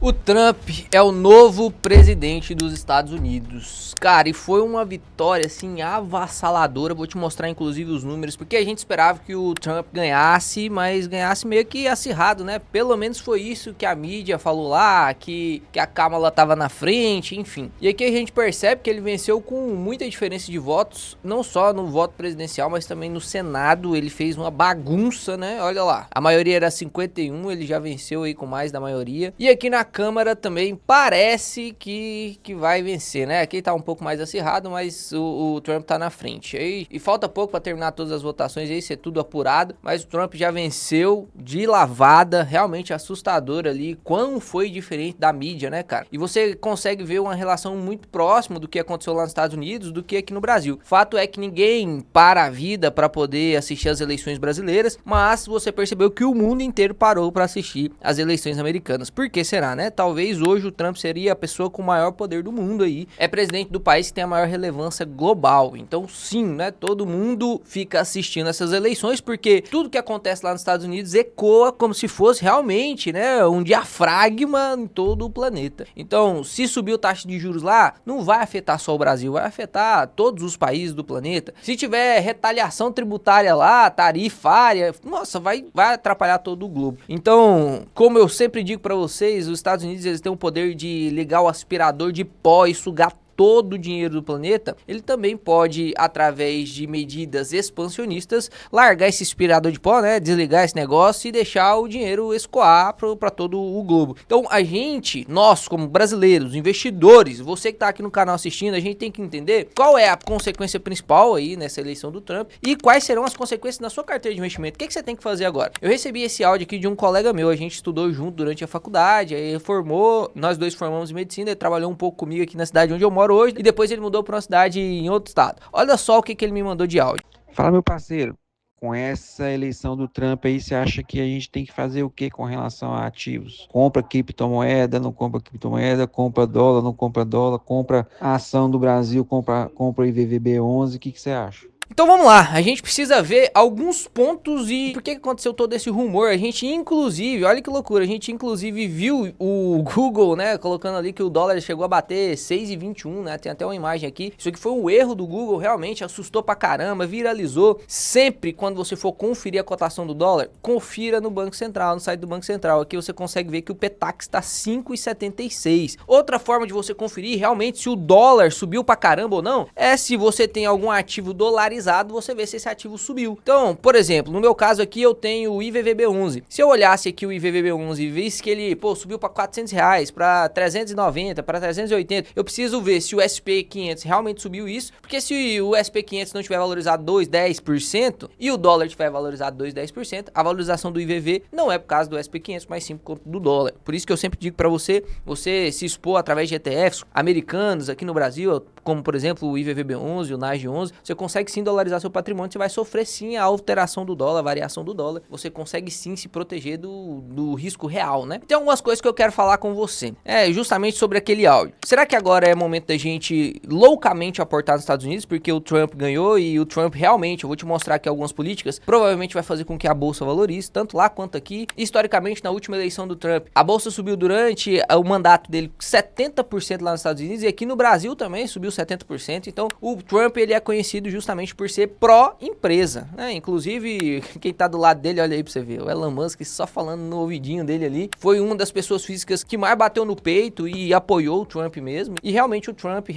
O Trump é o novo presidente dos Estados Unidos. Cara, e foi uma vitória, assim, avassaladora. Vou te mostrar, inclusive, os números, porque a gente esperava que o Trump ganhasse, mas ganhasse meio que acirrado, né? Pelo menos foi isso que a mídia falou lá, que a Kamala tava na frente, enfim. E aqui a gente percebe que ele venceu com muita diferença de votos, não só no voto presidencial, mas também no Senado. Ele fez uma bagunça, né? Olha lá, a maioria era 51, ele já venceu aí com mais da maioria. E aqui na Câmara também parece que vai vencer, né? Aqui tá um pouco mais acirrado, mas o Trump tá na frente. E falta pouco pra terminar todas as votações aí, ser tudo apurado, mas o Trump já venceu de lavada, realmente assustador ali, quão foi diferente da mídia, né, cara? E você consegue ver uma relação muito próxima do que aconteceu lá nos Estados Unidos do que aqui no Brasil. Fato é que ninguém para a vida pra poder assistir as eleições brasileiras, mas você percebeu que o mundo inteiro parou pra assistir as eleições americanas. Por que será, né? Talvez hoje o Trump seria a pessoa com o maior poder do mundo aí. É presidente do país que tem a maior relevância global. Então sim, né? Todo mundo fica assistindo essas eleições porque tudo que acontece lá nos Estados Unidos ecoa como se fosse realmente, né? Um diafragma em todo o planeta. Então, se subir a taxa de juros lá, não vai afetar só o Brasil, vai afetar todos os países do planeta. Se tiver retaliação tributária lá, tarifária, nossa, vai atrapalhar todo o globo. Então, como eu sempre digo pra vocês, os Estados Unidos eles têm o poder de ligar o aspirador de pó e sugar todo o dinheiro do planeta. Ele também pode, através de medidas expansionistas, largar esse aspirador de pó, né, desligar esse negócio e deixar o dinheiro escoar para todo o globo. Então a gente, nós como brasileiros, investidores, você que tá aqui no canal assistindo, a gente tem que entender qual é a consequência principal aí nessa eleição do Trump e quais serão as consequências na sua carteira de investimento. O que você tem que fazer agora? Eu recebi esse áudio aqui de um colega meu, a gente estudou junto durante a faculdade, aí ele formou, nós dois formamos em medicina, ele trabalhou um pouco comigo aqui na cidade onde eu moro hoje, e depois ele mudou para uma cidade em outro estado. Olha só o que ele me mandou de áudio. Fala, meu parceiro, com essa eleição do Trump aí, você acha que a gente tem que fazer o que com relação a ativos? Compra criptomoeda, não compra criptomoeda, compra dólar, não compra dólar, compra a ação do Brasil, compra IVVB11, o que você acha? Então vamos lá, a gente precisa ver alguns pontos e por que aconteceu todo esse rumor. A gente inclusive, olha que loucura, a gente inclusive viu o Google, né, colocando ali que o dólar chegou a bater 6,21, né, tem até uma imagem aqui. Isso aqui foi um erro do Google, realmente assustou pra caramba, viralizou. Sempre quando você for conferir a cotação do dólar, confira no Banco Central, no site do Banco Central. Aqui você consegue ver que o Petax está 5,76. Outra forma de você conferir realmente se o dólar subiu pra caramba ou não, é se você tem algum ativo dolarizado, você vê se esse ativo subiu. Então, por exemplo, no meu caso aqui eu tenho o IVVB11. Se eu olhasse aqui o IVVB11 e visse que ele, subiu para R$ 400, para 390, para 380, eu preciso ver se o SP500 realmente subiu isso, porque se o SP500 não tiver valorizado 2,10% e o dólar tiver valorizado 2,10%, a valorização do IVV não é por causa do SP500, mas sim por conta do dólar. Por isso que eu sempre digo para você se expor através de ETFs americanos aqui no Brasil, como por exemplo o IVVB11, o NASD11, você consegue sim dolarizar seu patrimônio, você vai sofrer sim a alteração do dólar, a variação do dólar, você consegue sim se proteger do risco real, né? Tem algumas coisas que eu quero falar com você, justamente sobre aquele áudio. Será que agora é momento da gente loucamente aportar nos Estados Unidos, porque o Trump ganhou e o Trump realmente, eu vou te mostrar aqui algumas políticas, provavelmente vai fazer com que a bolsa valorize, tanto lá quanto aqui. Historicamente, na última eleição do Trump, a bolsa subiu durante o mandato dele 70% lá nos Estados Unidos e aqui no Brasil também subiu 70%, então o Trump ele é conhecido justamente por ser pró-empresa, né? Inclusive, quem tá do lado dele, olha aí pra você ver, o Elon Musk só falando no ouvidinho dele ali, foi uma das pessoas físicas que mais bateu no peito e apoiou o Trump mesmo, e realmente o Trump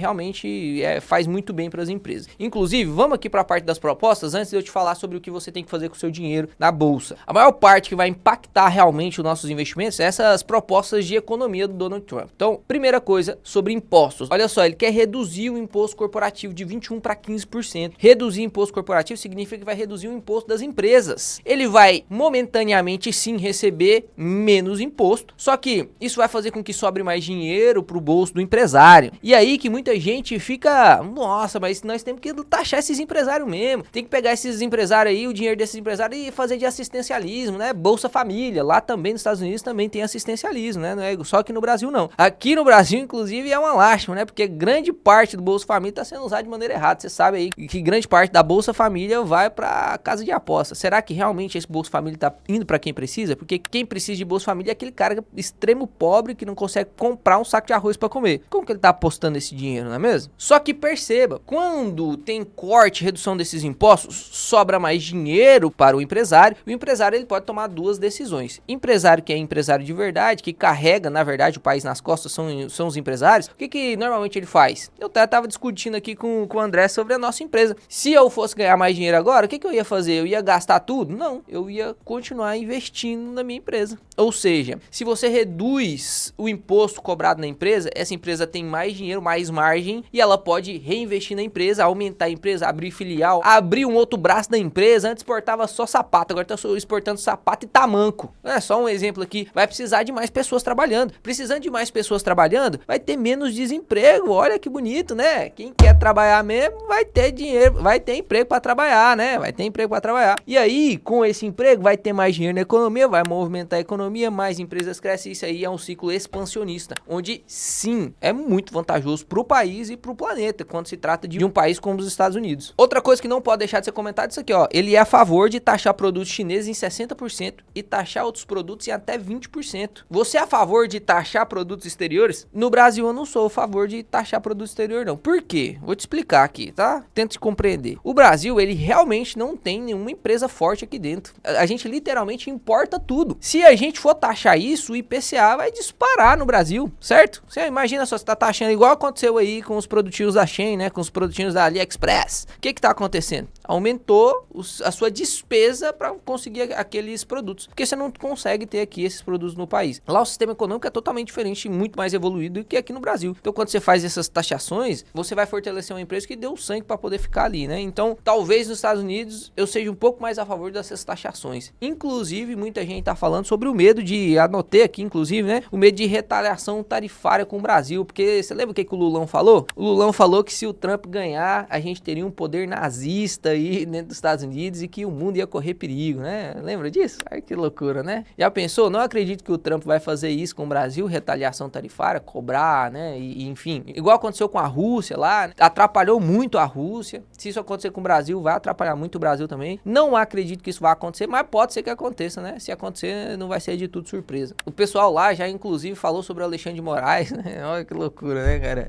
faz muito bem para as empresas. Inclusive, vamos aqui para a parte das propostas, antes de eu te falar sobre o que você tem que fazer com o seu dinheiro na bolsa. A maior parte que vai impactar realmente os nossos investimentos é essas propostas de economia do Donald Trump. Então, primeira coisa, sobre impostos. Olha só, ele quer reduzir o imposto corporativo de 21% para 15%. Reduzir imposto corporativo significa que vai reduzir o imposto das empresas. Ele vai momentaneamente sim receber menos imposto, só que isso vai fazer com que sobre mais dinheiro pro bolso do empresário. E aí que muita gente fica, nossa, mas nós temos que taxar esses empresários mesmo. Tem que pegar esses empresários aí, o dinheiro desses empresários e fazer de assistencialismo, né? Bolsa Família. Lá também nos Estados Unidos também tem assistencialismo, né? Não é só que no Brasil não. Aqui no Brasil, inclusive, é uma lástima, né? Porque grande parte do Bolsa Família tá sendo usado de maneira errada. Você sabe aí que grande parte parte da Bolsa Família vai pra casa de aposta. Será que realmente esse Bolsa Família tá indo pra quem precisa? Porque quem precisa de Bolsa Família é aquele cara extremo pobre que não consegue comprar um saco de arroz pra comer. Como que ele tá apostando esse dinheiro, não é mesmo? Só que perceba, quando tem corte, redução desses impostos, sobra mais dinheiro para o empresário ele pode tomar duas decisões. Empresário que é empresário de verdade, que carrega, na verdade, o país nas costas, são os empresários. O que normalmente ele faz? Eu até tava discutindo aqui com o André sobre a nossa empresa. Se eu fosse ganhar mais dinheiro agora, o que eu ia fazer? Eu ia gastar tudo? Não, eu ia continuar investindo na minha empresa. Ou seja, se você reduz o imposto cobrado na empresa, essa empresa tem mais dinheiro, mais margem, e ela pode reinvestir na empresa, aumentar a empresa, abrir filial, abrir um outro braço da empresa. Antes exportava só sapato, agora tá exportando sapato e tamanco. É só um exemplo aqui. Vai precisar de mais pessoas trabalhando. Precisando de mais pessoas trabalhando, vai ter menos desemprego. Olha que bonito, né? Quem quer trabalhar mesmo vai ter dinheiro, vai ter emprego para trabalhar, né? Vai ter emprego para trabalhar. E aí, com esse emprego, vai ter mais dinheiro na economia, vai movimentar a economia, mais empresas crescem. Isso aí é um ciclo expansionista, onde sim, é muito vantajoso pro país e pro planeta, quando se trata de um país como os Estados Unidos. Outra coisa que não pode deixar de ser comentada é isso aqui, ó. Ele é a favor de taxar produtos chineses em 60% e taxar outros produtos em até 20%. Você é a favor de taxar produtos exteriores? No Brasil eu não sou a favor de taxar produto exterior não. Por quê? Vou te explicar aqui, tá? Tente compreender. O Brasil, ele realmente não tem nenhuma empresa forte aqui dentro. A gente literalmente importa tudo. Se a gente for taxar isso, o IPCA vai disparar no Brasil, certo? Você imagina só, você tá taxando igual aconteceu aí com os produtinhos da Shein, né? Com os produtinhos da AliExpress. O que tá acontecendo? Aumentou a sua despesa para conseguir aqueles produtos. Porque você não consegue ter aqui esses produtos no país. Lá o sistema econômico é totalmente diferente e muito mais evoluído do que aqui no Brasil. Então quando você faz essas taxações, você vai fortalecer uma empresa que deu sangue para poder ficar ali, né? Então talvez nos Estados Unidos eu seja um pouco mais a favor dessas taxações. Inclusive muita gente tá falando sobre o medo de, anotei aqui inclusive, né? O medo de retaliação tarifária com o Brasil. Porque você lembra o que o Lulão falou? O Lulão falou que se o Trump ganhar, a gente teria um poder nazista aí dentro dos Estados Unidos e que o mundo ia correr perigo, né? Lembra disso? Ai, que loucura, né? Já pensou? Não acredito que o Trump vai fazer isso com o Brasil, retaliação tarifária, cobrar, né? E enfim, igual aconteceu com a Rússia lá, né? Atrapalhou muito a Rússia. Se isso acontecer com o Brasil, vai atrapalhar muito o Brasil também. Não acredito que isso vai acontecer, mas pode ser que aconteça, né? Se acontecer, não vai ser de tudo surpresa. O pessoal lá já, inclusive, falou sobre o Alexandre de Moraes, né? Olha que loucura, né, cara?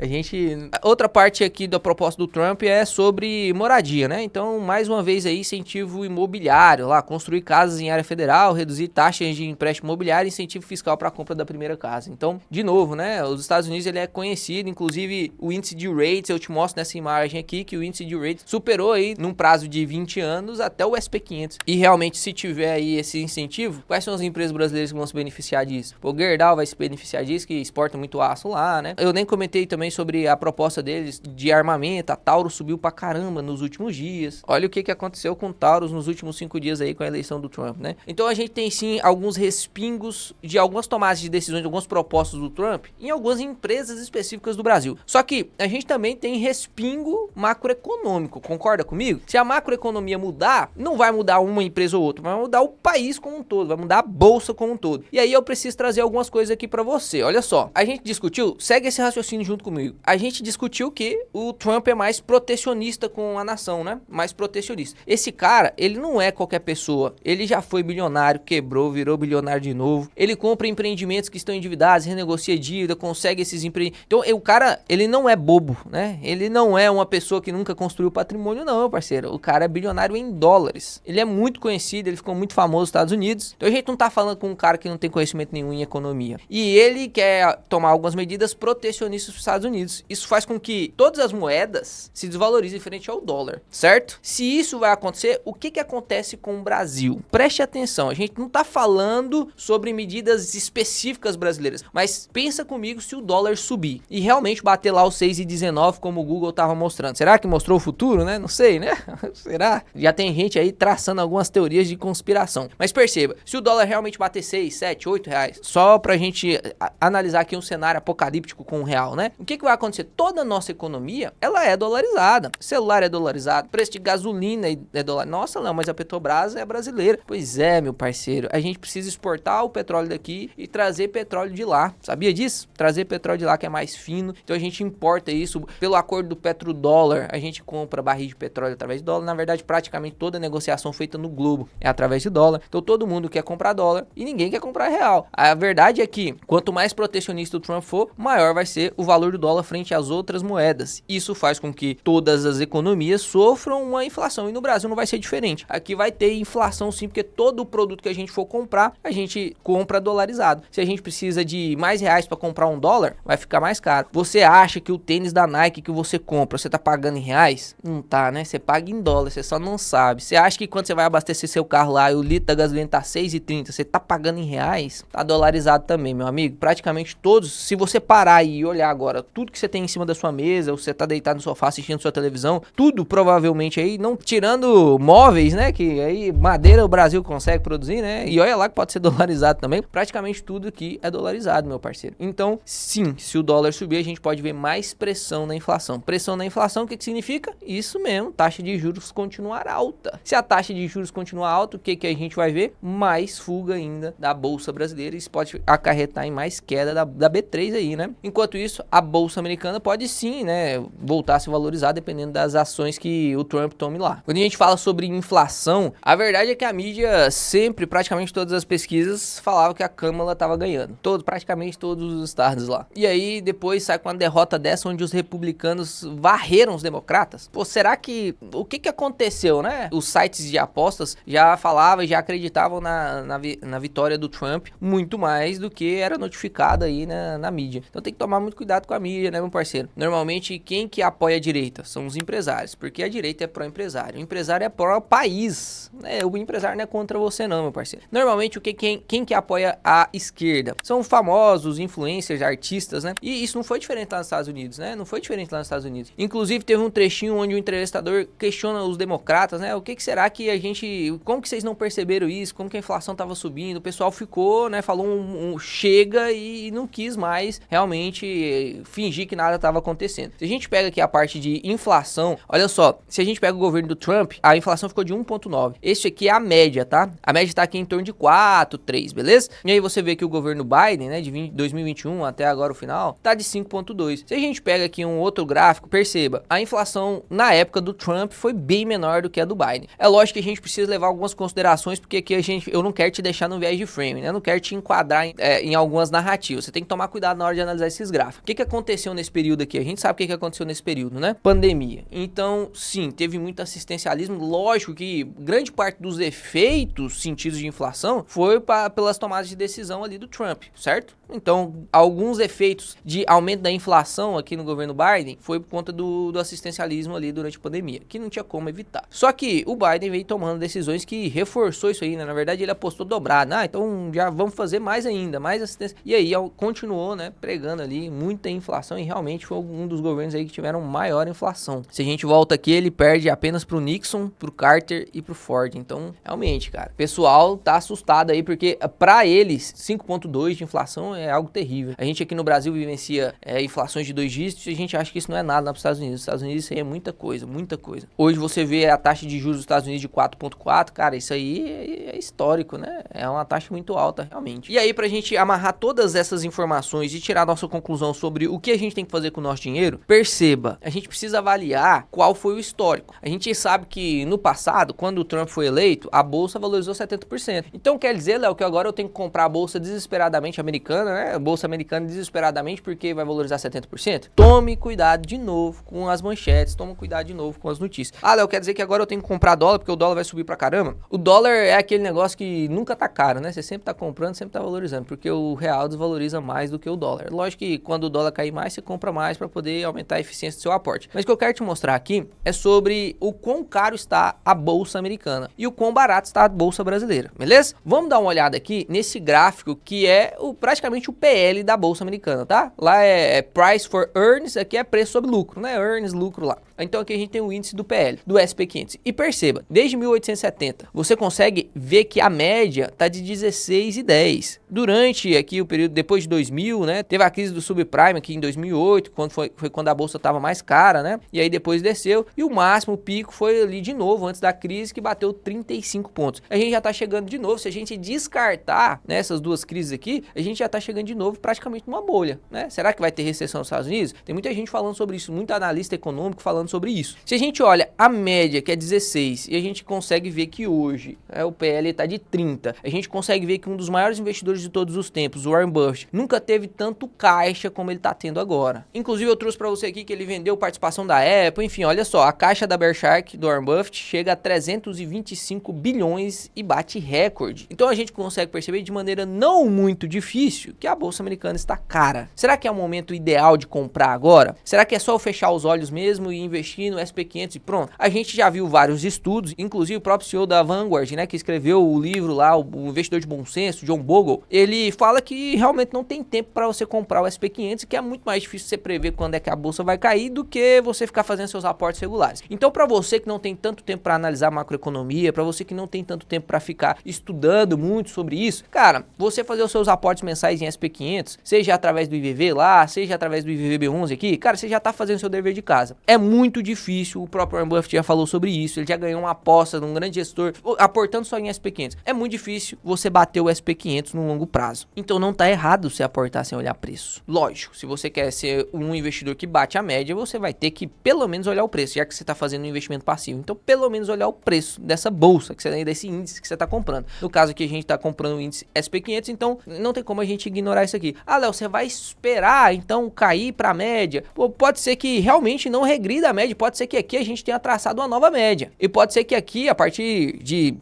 Outra parte aqui da proposta do Trump é sobre moradia, né? Então, mais uma vez aí, incentivo imobiliário lá, construir casas em área federal, reduzir taxas de empréstimo imobiliário, incentivo fiscal para a compra da primeira casa. Então, de novo, né? Os Estados Unidos, ele é conhecido, inclusive o índice de rates, eu te mostro nessa imagem aqui, que o índice de rates superou aí, num prazo de 20 anos, até o SP500. E realmente, se tiver aí esse incentivo, quais são as empresas brasileiras que vão se beneficiar disso? O Gerdau vai se beneficiar disso, que exporta muito aço lá, né? Eu nem comentei também sobre a proposta deles de armamento. A Taurus subiu pra caramba nos últimos dias. Olha o que aconteceu com Taurus nos últimos 5 dias aí com a eleição do Trump, né? Então a gente tem sim alguns respingos de algumas tomadas de decisões, de algumas propostas do Trump em algumas empresas específicas do Brasil. Só que a gente também tem respingo macroeconômico, concorda comigo? Se a macroeconomia mudar, não vai mudar uma empresa ou outra, vai mudar o país como um todo, vai mudar a bolsa como um todo. E aí eu preciso trazer algumas coisas aqui pra você. Olha só, a gente discutiu, segue esse raciocínio junto comigo. A gente discutiu que o Trump é mais protecionista com a nação, né? Mais protecionista. Esse cara, ele não é qualquer pessoa. Ele já foi bilionário, quebrou, virou bilionário de novo. Ele compra empreendimentos que estão endividados, renegocia dívida, consegue esses empreendimentos. Então, o cara, ele não é bobo, né? Ele não é uma pessoa que nunca construiu patrimônio, não, meu parceiro. O cara é bilionário em dólares. Ele é muito conhecido, ele ficou muito famoso nos Estados Unidos. Então, a gente não tá falando com um cara que não tem conhecimento nenhum em economia. E ele quer tomar algumas medidas protecionistas dos Estados Unidos. Isso faz com que todas as moedas se desvalorizem frente ao dólar, certo? Se isso vai acontecer, o que acontece com o Brasil? Preste atenção, a gente não tá falando sobre medidas específicas brasileiras, mas pensa comigo se o dólar subir e realmente bater lá os 6,19 como o Google tava mostrando. Será que mostrou o futuro, né? Não sei, né? Será? Já tem gente aí traçando algumas teorias de conspiração. Mas perceba, se o dólar realmente bater 6, 7, 8 reais, só pra gente analisar aqui um cenário apocalíptico com o real, né? O que vai acontecer? Toda a nossa economia, ela é dolarizada. Celular é dolarizado, preço de gasolina é dolarizado. Nossa, não, mas a Petrobras é brasileira. Pois é, meu parceiro, a gente precisa exportar o petróleo daqui e trazer petróleo de lá. Sabia disso? Trazer petróleo de lá que é mais fino. Então a gente importa isso. Pelo acordo do petrodólar, a gente compra barril barris de petróleo através de dólar. Na verdade, praticamente toda a negociação feita no globo é através de dólar. Então todo mundo quer comprar dólar e ninguém quer comprar real. A verdade é que quanto mais protecionista o Trump for, maior vai ser o valor do dólar frente às outras moedas. Isso faz com que todas as economias sofram uma inflação e no Brasil não vai ser diferente. Aqui vai ter inflação sim, porque todo o produto que a gente for comprar, a gente compra dolarizado. Se a gente precisa de mais reais para comprar um dólar, vai ficar mais caro. Você acha que o tênis da Nike que você compra, você tá pagando em reais? Não tá, né? Você paga em dólar, você só não sabe. Você acha que quando você vai abastecer seu carro lá e o litro da gasolina tá 6,30, você tá pagando em reais? Tá dolarizado também, meu amigo. Praticamente todos, se você parar e olhar agora, tudo que você tem em cima da sua mesa, ou você tá deitado no sofá assistindo sua televisão, tudo provavelmente aí, não tirando móveis, né? Que aí madeira o Brasil consegue produzir, né? E olha lá que pode ser dolarizado também. Praticamente tudo aqui é dolarizado, meu parceiro. Então, sim, se o dólar subir, a gente pode ver mais pressão na inflação. Pressão na inflação, o que significa? Isso mesmo, taxa de juros continuar alta. Se a taxa de juros continuar alta, o que a gente vai ver? Mais fuga ainda da Bolsa Brasileira. Isso pode acarretar em mais queda da B3 aí, né? Enquanto isso, a Bolsa Americana pode sim, né, voltar a se valorizar dependendo das ações que o Trump tome lá. Quando a gente fala sobre inflação, a verdade é que a mídia sempre, praticamente todas as pesquisas, falavam que a Câmara estava ganhando. Praticamente todos os estados lá. E aí, depois sai com uma derrota dessa, onde os republicanos varreram os democratas. Pô, será que... O que aconteceu, né? Os sites de apostas já falavam e já acreditavam na vitória do Trump muito mais do que era notificado aí na mídia. Então tem que tomar muito cuidado com a mídia, né, meu parceiro? Normalmente, quem que apoia a direita? São os empresários, porque a direita é pró-empresário. O empresário é pró-país, né? O empresário não é contra você não, meu parceiro. Normalmente, quem que apoia a esquerda? São famosos, influencers, artistas, né? E isso não foi diferente lá nos Estados Unidos, né? Não foi diferente lá nos Estados Unidos. Inclusive, teve um trechinho onde o entrevistador questiona os democratas, né? O que será que a gente... Como que vocês não perceberam isso? Como que a inflação tava subindo? O pessoal ficou, né? Falou chega e não quis mais realmente fingir que nada tava acontecendo. Se a gente pega aqui a parte de inflação, olha só, se a gente pega o governo do Trump, a inflação ficou de 1,9. Esse aqui é a média, tá? A média tá aqui em torno de 4, 3, beleza? E aí você vê que o governo Biden, né, de 2021 até agora o final, tá de 5,2. Se a gente pega aqui um outro gráfico, perceba, a inflação na época do Trump foi bem menor do que a do Biden. É lógico que a gente precisa levar algumas considerações, porque aqui eu não quero te deixar no viés de frame, né? Eu não quero te enquadrar em algumas narrativas. Você tem que tomar cuidado na hora de analisar esses gráficos. O que aconteceu nesse período aqui? A gente sabe o que aconteceu nesse período, né? Pandemia. Então, sim, teve muito assistencialismo. Lógico que grande parte dos efeitos sentidos de inflação foi pelas tomadas de decisão ali do Trump, certo? Então, alguns efeitos de aumento da inflação aqui no governo Biden foi por conta do assistencialismo ali durante a pandemia, que não tinha como evitar. Só que o Biden veio tomando decisões que reforçou isso aí, né? Na verdade, ele apostou dobrado. Então já vamos fazer mais ainda, mais assistência. E aí continuou, né, pregando ali muita inflação e realmente foi um dos governos aí que tiveram maior inflação. Se a gente volta aqui, ele perde apenas pro Nixon, pro Carter e pro Ford. Então, realmente, cara, o pessoal tá assustado aí, porque pra eles, 5,2 de inflação é algo terrível. A gente aqui no Brasil vivencia inflações de 2 dígitos e a gente acha que isso não é nada lá pros Estados Unidos. Nos Estados Unidos isso aí é muita coisa, muita coisa. Hoje você vê a taxa de juros dos Estados Unidos de 4,4, cara, isso aí é histórico, né? É uma taxa muito alta, realmente. E aí, pra gente amarrar todas essas informações e tirar nossa conclusão sobre o que a gente tem que fazer com o nosso dinheiro, perceba, a gente precisa avaliar qual foi o histórico. A gente sabe que no passado, quando o Trump foi eleito, a bolsa valorizou 70%. Então quer dizer, Léo, que agora eu tenho que comprar a bolsa desesperadamente americana, né? A bolsa americana desesperadamente porque vai valorizar 70%? Tome cuidado de novo com as manchetes, tome cuidado de novo com as notícias. Léo, quer dizer que agora eu tenho que comprar dólar porque o dólar vai subir pra caramba? O dólar é aquele negócio que nunca tá caro, né? Você sempre tá comprando, sempre tá valorizando, porque o real desvaloriza mais do que o dólar. Lógico que quando o dólar cair mais, você compra mais para poder aumentar a eficiência do seu aporte. Mas o que eu quero te mostrar aqui é sobre o quão caro está a bolsa americana e o quão barato está a bolsa brasileira, beleza? Vamos dar uma olhada aqui nesse gráfico que é praticamente o PL da bolsa americana, tá? Lá é Price for Earnings, aqui é preço sobre lucro, né? Earnings, lucro lá. Então aqui a gente tem o índice do PL, do SP500. E perceba, desde 1870, você consegue ver que a média tá de 16,10. Durante aqui o período depois de 2000, né? Teve a crise do subprime aqui em 2008, quando foi quando a bolsa tava mais cara, né? E aí depois desceu e o máximo, o pico foi ali de novo antes da crise que bateu 35 pontos. A gente já tá chegando de novo, se a gente descartar nessas duas crises aqui, a gente já tá chegando de novo praticamente numa bolha, né? Será que vai ter recessão nos Estados Unidos? Tem muita gente falando sobre isso, muito analista econômico falando falando sobre isso. Se a gente olha a média, que é 16, e a gente consegue ver que hoje o PL tá de 30, a gente consegue ver que um dos maiores investidores de todos os tempos, o Warren Buffett, nunca teve tanto caixa como ele tá tendo agora. Inclusive eu trouxe pra você aqui que ele vendeu participação da Apple, enfim, olha só, a caixa da Berkshire do Warren Buffett chega a 325 bilhões e bate recorde. Então a gente consegue perceber de maneira não muito difícil que a bolsa americana está cara. Será que é o momento ideal de comprar agora? Será que é só eu fechar os olhos mesmo e investir no SP500 e pronto? A gente já viu vários estudos, inclusive o próprio CEO da Vanguard, né, que escreveu o livro lá, o Investidor de Bom Senso, John Bogle, ele fala que realmente não tem tempo para você comprar o SP500, que é muito mais difícil você prever quando é que a bolsa vai cair do que você ficar fazendo seus aportes regulares. Então, para você que não tem tanto tempo para analisar macroeconomia, para você que não tem tanto tempo para ficar estudando muito sobre isso, cara, você fazer os seus aportes mensais em SP500, seja através do IVV lá, seja através do IVVB11 aqui, cara, você já tá fazendo seu dever de casa. É muito difícil, o próprio Warren Buffett já falou sobre isso, ele já ganhou uma aposta num grande gestor, aportando só em SP500. É muito difícil você bater o SP500 no longo prazo. Então não tá errado você aportar sem olhar preço. Lógico, se você quer ser um investidor que bate a média, você vai ter que pelo menos olhar o preço, já que você tá fazendo um investimento passivo. Então pelo menos olhar o preço dessa bolsa, desse índice que você tá comprando. No caso aqui a gente tá comprando o índice SP500, então não tem como a gente ignorar isso aqui. Ah, Léo, você vai esperar então cair pra média? Pô, pode ser que realmente não regrida a média, pode ser que aqui a gente tenha traçado uma nova média. E pode ser que aqui, a partir de,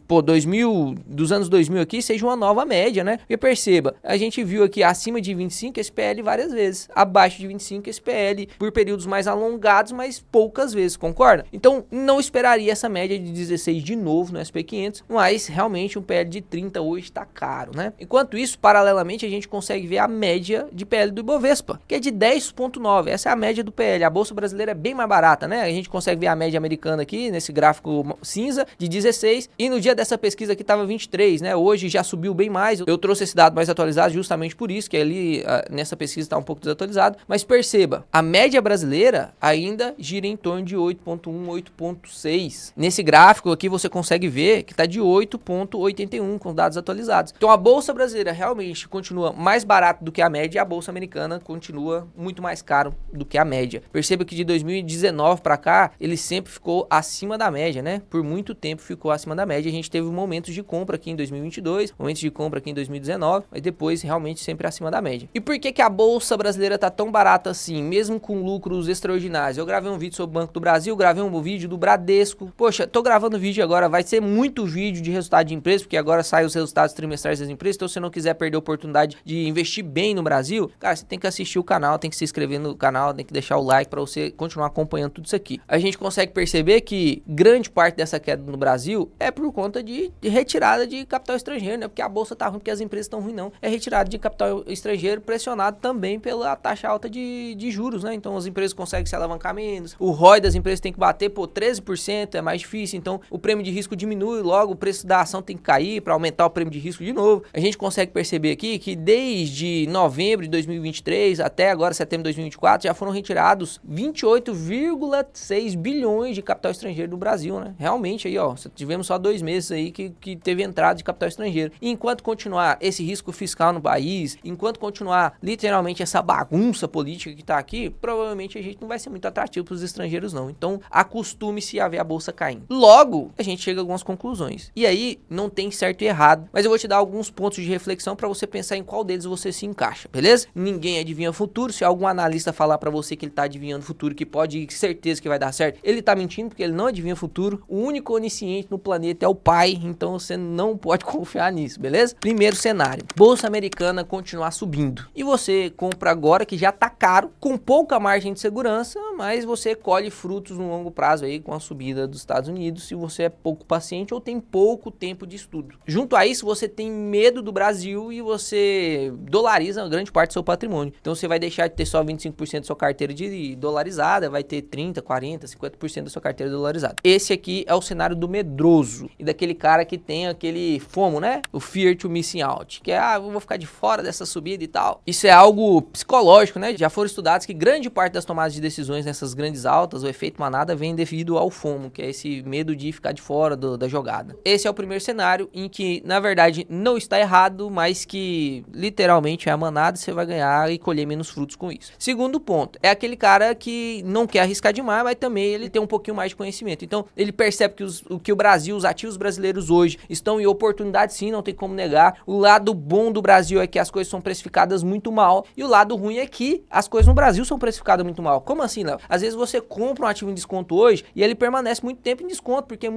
dos anos 2000 aqui, seja uma nova média, né? Porque perceba, a gente viu aqui acima de 25 esse PL várias vezes, abaixo de 25 esse PL por períodos mais alongados, mas poucas vezes, concorda? Então, não esperaria essa média de 16 de novo no SP500, mas realmente um PL de 30 hoje tá caro, né? Enquanto isso, paralelamente, a gente consegue ver a média de PL do Ibovespa, que é de 10,9. Essa é a média do PL. A bolsa brasileira é bem mais barata, né? A gente consegue ver a média americana aqui, nesse gráfico cinza, de 16, e no dia dessa pesquisa aqui tava 23, né? Hoje já subiu bem mais. Eu trouxe esse dado mais atualizado justamente por isso, que ali nessa pesquisa tá um pouco desatualizado, mas perceba, a média brasileira ainda gira em torno de 8,1, 8,6. Nesse gráfico aqui você consegue ver que tá de 8,81 com dados atualizados. Então a bolsa brasileira realmente continua mais barata do que a média e a bolsa americana continua muito mais caro do que a média. Perceba que de 2019 para cá, ele sempre ficou acima da média, né? Por muito tempo ficou acima da média. A gente teve momentos de compra aqui em 2022, momentos de compra aqui em 2019, mas depois realmente sempre acima da média. E por que que a bolsa brasileira tá tão barata assim, mesmo com lucros extraordinários? Eu gravei um vídeo sobre o Banco do Brasil, gravei um vídeo do Bradesco. Poxa, tô gravando vídeo agora, vai ser muito vídeo de resultado de empresa, porque agora saem os resultados trimestrais das empresas, então se você não quiser perder a oportunidade de investir bem no Brasil, cara, você tem que assistir o canal, tem que se inscrever no canal, tem que deixar o like para você continuar acompanhando tudo isso aqui. A gente consegue perceber que grande parte dessa queda no Brasil é por conta de retirada de capital estrangeiro, né? Porque a bolsa tá ruim, porque as empresas estão ruins, não. É retirada de capital estrangeiro pressionado também pela taxa alta de juros, né? Então as empresas conseguem se alavancar menos, o ROI das empresas tem que bater, 13%, é mais difícil, então o prêmio de risco diminui, logo o preço da ação tem que cair para aumentar o prêmio de risco de novo. A gente consegue perceber aqui que desde novembro de 2023 até agora setembro de 2024 já foram retirados 28,6 bilhões de capital estrangeiro do Brasil, né? Realmente aí, ó, tivemos só 2 meses aí que teve entrada de capital estrangeiro. E enquanto continuar esse risco fiscal no país, enquanto continuar literalmente essa bagunça política que tá aqui, provavelmente a gente não vai ser muito atrativo para os estrangeiros não. Então, acostume-se a ver a bolsa caindo. Logo, a gente chega a algumas conclusões. E aí, não tem certo e errado, mas eu vou te dar alguns pontos de reflexão para você pensar em qual deles você se encaixa, beleza? Ninguém adivinha o futuro. Se algum analista falar para você que ele tá adivinhando o futuro, que pode ir certeza que vai dar certo, ele tá mentindo, porque ele não adivinha o futuro. O único onisciente no planeta é o pai, então você não pode confiar nisso, beleza? Primeiro cenário, bolsa americana continuar subindo. E você compra agora que já tá caro, com pouca margem de segurança, mas você colhe frutos no longo prazo aí com a subida dos Estados Unidos, se você é pouco paciente ou tem pouco tempo de estudo. Junto a isso, você tem medo do Brasil e você dolariza grande parte do seu patrimônio. Então você vai deixar de ter só 25% da sua carteira de dolarizada, vai ter 30, 40, 50% da sua carteira dolarizada. Esse aqui é o cenário do medroso e daquele cara que tem aquele FOMO, né? O Fear to Missing Out, que é, eu vou ficar de fora dessa subida e tal. Isso é algo psicológico, né? Já foram estudados que grande parte das tomadas de decisões ações nessas grandes altas, o efeito manada vem devido ao FOMO, que é esse medo de ficar de fora da jogada. Esse é o primeiro cenário em que, na verdade, não está errado, mas que literalmente é a manada e você vai ganhar e colher menos frutos com isso. Segundo ponto, é aquele cara que não quer arriscar demais, mas também ele tem um pouquinho mais de conhecimento. Então, ele percebe que o Brasil, os ativos brasileiros hoje estão em oportunidade sim, não tem como negar. O lado bom do Brasil é que as coisas são precificadas muito mal e o lado ruim é que as coisas no Brasil são precificadas muito mal. Como assim, Léo? Às vezes você compra um ativo em desconto hoje e ele permanece muito tempo em desconto, porque é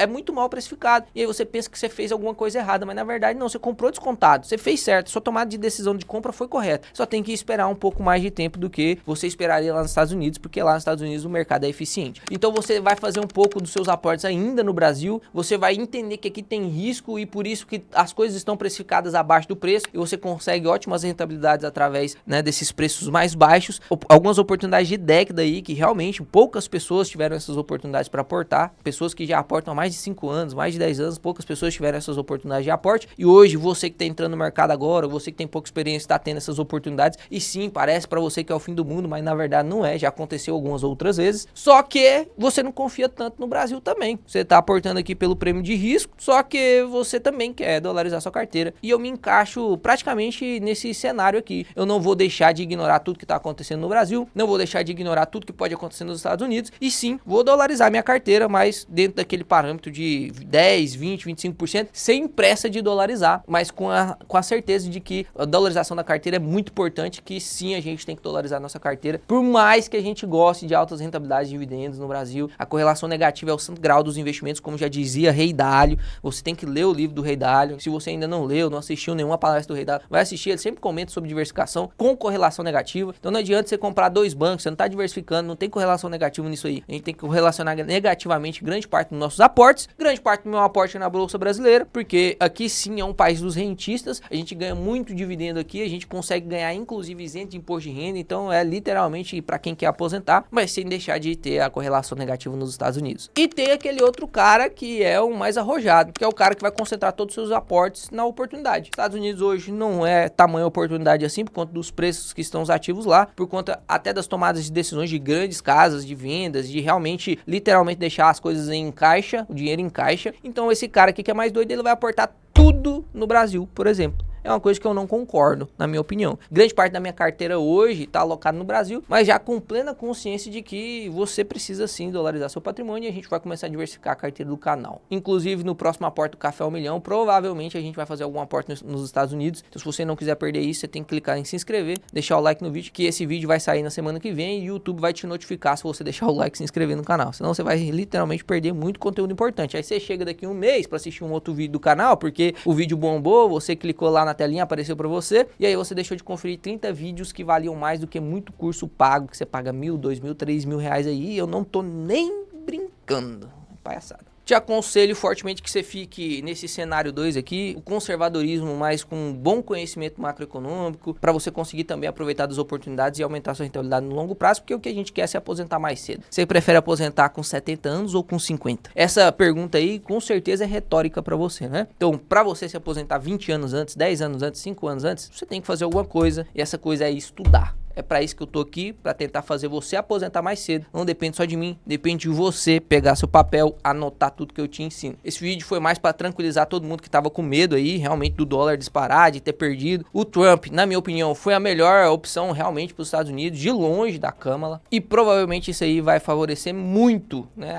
muito mal precificado. E aí você pensa que você fez alguma coisa errada, mas na verdade não, você comprou descontado, você fez certo, sua tomada de decisão de compra foi correta. Só tem que esperar um pouco mais de tempo do que você esperaria lá nos Estados Unidos, porque lá nos Estados Unidos o mercado é eficiente. Então você vai fazer um pouco dos seus aportes ainda no Brasil, você vai entender que aqui tem risco e por isso que as coisas estão precificadas abaixo do preço e você consegue ótimas rentabilidades através, né, desses preços mais baixos. Algumas oportunidades de década aí que realmente poucas pessoas tiveram essas oportunidades para aportar, pessoas que já aportam há mais de 5 anos, mais de 10 anos, poucas pessoas tiveram essas oportunidades de aporte e hoje você que está entrando no mercado agora, você que tem pouca experiência está tendo essas oportunidades e sim, parece para você que é o fim do mundo, mas na verdade não é, já aconteceu algumas outras vezes, só que você não confia tanto no Brasil também, você está aportando aqui pelo prêmio de risco, só que você também quer dolarizar sua carteira e eu me encaixo praticamente nesse cenário aqui, eu não vou deixar de ignorar tudo que está acontecendo no Brasil, não vou deixar de ignorar tudo que pode acontecer nos Estados Unidos e sim, vou dolarizar minha carteira, mas dentro daquele parâmetro de 10, 20, 25%, sem pressa de dolarizar, mas com a certeza de que a dolarização da carteira é muito importante, que sim, a gente tem que dolarizar nossa carteira, por mais que a gente goste de altas rentabilidades de dividendos no Brasil, a correlação negativa é o santo grau dos investimentos, como já dizia Rei Dalio, você tem que ler o livro do Rei Dalio, se você ainda não leu, não assistiu nenhuma palestra do Rei Dalio, vai assistir, ele sempre comenta sobre diversificação com correlação negativa, então não adianta você comprar 2 bancos, você não está diversificando, não tem correlação negativa nisso aí, a gente tem que correlacionar negativamente grande parte dos nossos aportes, grande parte do meu aporte é na Bolsa Brasileira, porque aqui sim é um país dos rentistas, a gente ganha muito dividendo aqui, a gente consegue ganhar inclusive isento de imposto de renda, então é literalmente para quem quer aposentar, mas sem deixar de ter a correlação negativa nos Estados Unidos. E tem aquele outro cara que é o mais arrojado, que é o cara que vai concentrar todos os seus aportes na oportunidade. Estados Unidos hoje não é tamanha oportunidade assim, por conta dos preços que estão os ativos lá, por conta até das tomadas de decisões de grandes casas de vendas, de realmente, literalmente deixar as coisas em caixa, o dinheiro em caixa. Então esse cara aqui que é mais doido, ele vai aportar tudo no Brasil, por exemplo. É uma coisa que eu não concordo, na minha opinião. Grande parte da minha carteira hoje está alocada no Brasil, mas já com plena consciência de que você precisa sim dolarizar seu patrimônio e a gente vai começar a diversificar a carteira do canal. Inclusive, no próximo aporte do Café ao Milhão, provavelmente a gente vai fazer algum aporte nos Estados Unidos. Então, se você não quiser perder isso, você tem que clicar em se inscrever, deixar o like no vídeo, que esse vídeo vai sair na semana que vem e o YouTube vai te notificar se você deixar o like e se inscrever no canal. Senão você vai literalmente perder muito conteúdo importante. Aí você chega daqui um mês para assistir um outro vídeo do canal, porque o vídeo bombou, você clicou lá na telinha, apareceu para você, e aí você deixou de conferir 30 vídeos que valiam mais do que muito curso pago, que você paga 1.000, 2.000, 3.000 reais aí, e eu não tô nem brincando. Palhaçada. Te aconselho fortemente que você fique nesse cenário 2 aqui, o conservadorismo, mas com um bom conhecimento macroeconômico, para você conseguir também aproveitar das oportunidades e aumentar sua rentabilidade no longo prazo, porque o que a gente quer é se aposentar mais cedo. Você prefere aposentar com 70 anos ou com 50? Essa pergunta aí, com certeza, é retórica para você, né? Então, para você se aposentar 20 anos antes, 10 anos antes, 5 anos antes, você tem que fazer alguma coisa, e essa coisa é estudar. É para isso que eu tô aqui, para tentar fazer você aposentar mais cedo. Não depende só de mim, depende de você pegar seu papel, anotar tudo que eu te ensino. Esse vídeo foi mais para tranquilizar todo mundo que tava com medo aí, realmente do dólar disparar, de ter perdido. O Trump, na minha opinião, foi a melhor opção realmente para os Estados Unidos, de longe da Câmara. E provavelmente isso aí vai favorecer muito, né,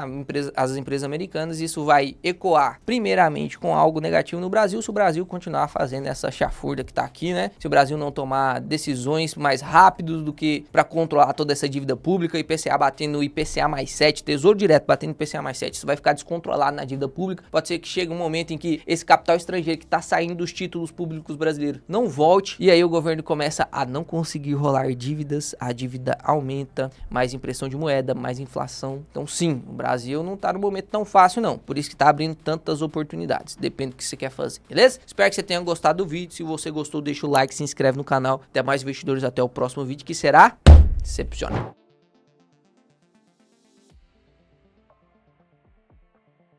as empresas americanas. Isso vai ecoar primeiramente com algo negativo no Brasil, se o Brasil continuar fazendo essa chafurda que tá aqui, né? Se o Brasil não tomar decisões mais rápidas do que para controlar toda essa dívida pública, IPCA batendo IPCA mais 7, Tesouro Direto batendo IPCA mais 7, isso vai ficar descontrolado na dívida pública. Pode ser que chegue um momento em que esse capital estrangeiro que está saindo dos títulos públicos brasileiros não volte, e aí o governo começa a não conseguir rolar dívidas, a dívida aumenta, mais impressão de moeda, mais inflação. Então sim, o Brasil não está no momento tão fácil não, por isso que está abrindo tantas oportunidades, depende do que você quer fazer, beleza? Espero que você tenha gostado do vídeo, se você gostou deixa o like, se inscreve no canal, até mais investidores, até o próximo vídeo que será excepcional.